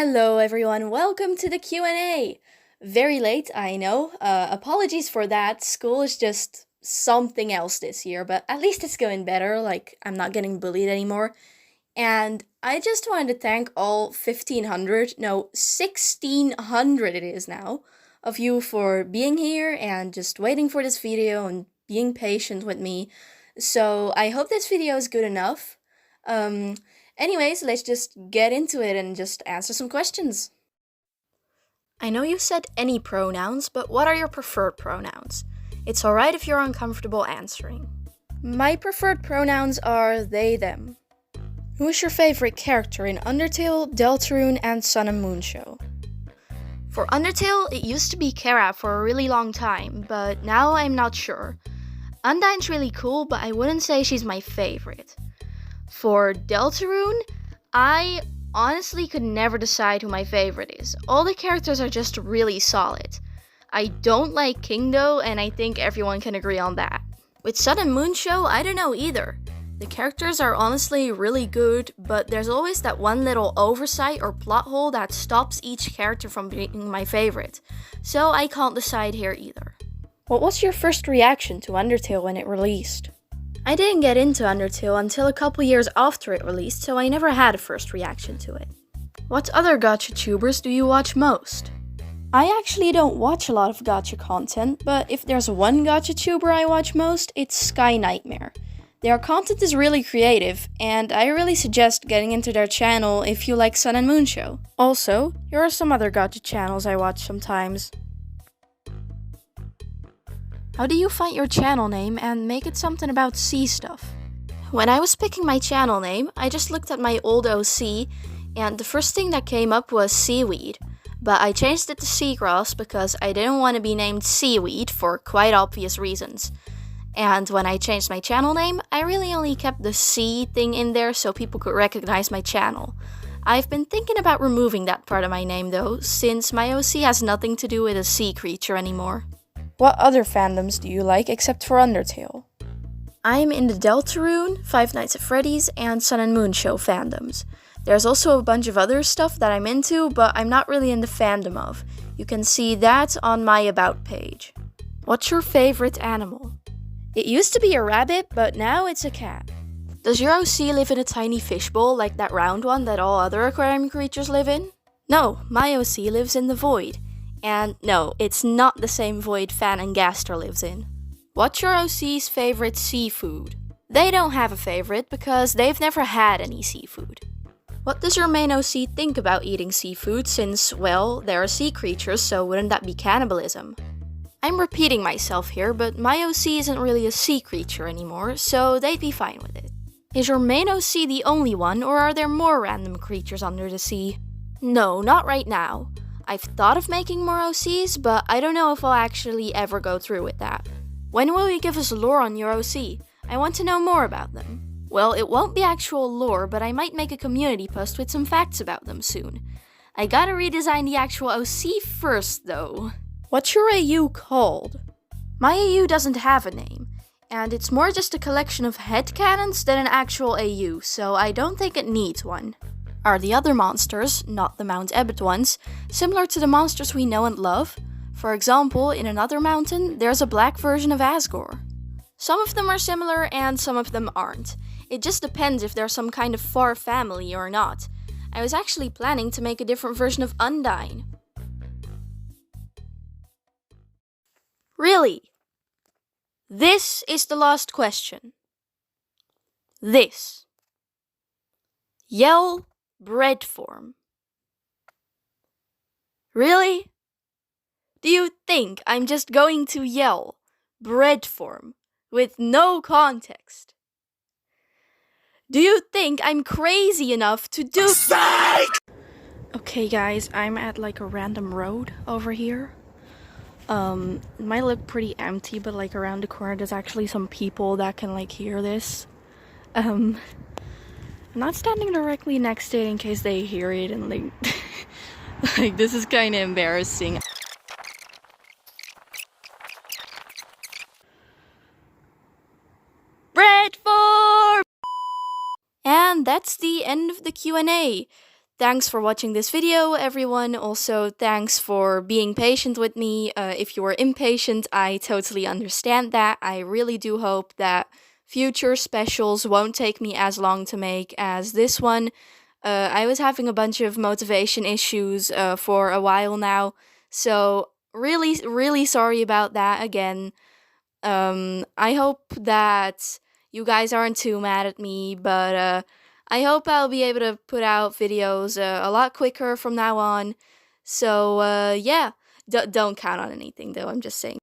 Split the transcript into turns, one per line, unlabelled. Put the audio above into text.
Hello everyone, welcome to the Q&A. Very late, I know. Apologies for that. School is just something else this year, but at least it's going better. Like, I'm not getting bullied anymore. And I just wanted to thank all 1500, no, 1600 it is now, of you for being here and just waiting for this video and being patient with me. So I hope this video is good enough. Anyways, let's just get into it and just answer some questions. I know you said any pronouns, but what are your preferred pronouns? It's alright if you're uncomfortable answering. My preferred pronouns are they, them. Who is your favorite character in Undertale, Deltarune, and Sun and Moon Show? For Undertale, it used to be Kara for a really long time, but now I'm not sure. Undyne's really cool, but I wouldn't say she's my favorite. For Deltarune, I honestly could never decide who my favorite is. All the characters are just really solid. I don't like King though, and I think everyone can agree on that. With Sun and Moon Show, I don't know either. The characters are honestly really good, but there's always that one little oversight or plot hole that stops each character from being my favorite. So I can't decide here either. What was your first reaction to Undertale when it released? I didn't get into Undertale until a couple years after it released, so I never had a first reaction to it. What other gacha tubers do you watch most? I actually don't watch a lot of gacha content, but if there's one gacha tuber I watch most, it's Sky Nightmare. Their content is really creative, and I really suggest getting into their channel if you like Sun and Moon Show. Also, here are some other gacha channels I watch sometimes. How do you find your channel name and make it something about sea stuff? When I was picking my channel name, I just looked at my old OC, and the first thing that came up was seaweed. But I changed it to seagrass because I didn't want to be named seaweed for quite obvious reasons. And when I changed my channel name, I really only kept the sea thing in there so people could recognize my channel. I've been thinking about removing that part of my name though, since my OC has nothing to do with a sea creature anymore. What other fandoms do you like except for Undertale? I'm in the Deltarune, Five Nights at Freddy's, and Sun and Moon Show fandoms. There's also a bunch of other stuff that I'm into, but I'm not really in the fandom of. You can see that on my About page. What's your favorite animal? It used to be a rabbit, but now it's a cat. Does your OC live in a tiny fishbowl like that round one that all other aquarium creatures live in? No, my OC lives in the void. And no, it's not the same void Fan and Gaster lives in. What's your OC's favorite seafood? They don't have a favorite because they've never had any seafood. What does your main OC think about eating seafood since, well, they're sea creatures, so wouldn't that be cannibalism? I'm repeating myself here, but my OC isn't really a sea creature anymore, so they'd be fine with it. Is your main OC the only one, or are there more random creatures under the sea? No, not right now. I've thought of making more OCs, but I don't know if I'll actually ever go through with that. When will you give us lore on your OC? I want to know more about them. Well, it won't be actual lore, but I might make a community post with some facts about them soon. I gotta redesign the actual OC first, though. What's your AU called? My AU doesn't have a name, and it's more just a collection of headcanons than an actual AU, so I don't think it needs one. Are the other monsters, not the Mount Ebott ones, similar to the monsters we know and love? For example, in another mountain, there's a black version of Asgore. Some of them are similar and some of them aren't. It just depends if they're some kind of far family or not. I was actually planning to make a different version of Undyne. Really? This is the last question. This. Yell bread form. Really? Do you think I'm just going to yell bread form with no context? Do you think I'm crazy enough to do— Psych! Okay guys, I'm at like a random road over here. It might look pretty empty, but like around the corner there's actually some people that can like hear this. I'm not standing directly next to it in case they hear it and like like this is kind of embarrassing. Bread form! And that's the end of the Q&A. thanks for watching this video, everyone. Also, thanks for being patient with me. If you were impatient, I totally understand that. I really do hope that future specials won't take me as long to make as this one. I was having a bunch of motivation issues for a while now, so really, really sorry about that again. I hope that you guys aren't too mad at me, but I hope I'll be able to put out videos a lot quicker from now on. So, yeah, don't count on anything though, I'm just saying.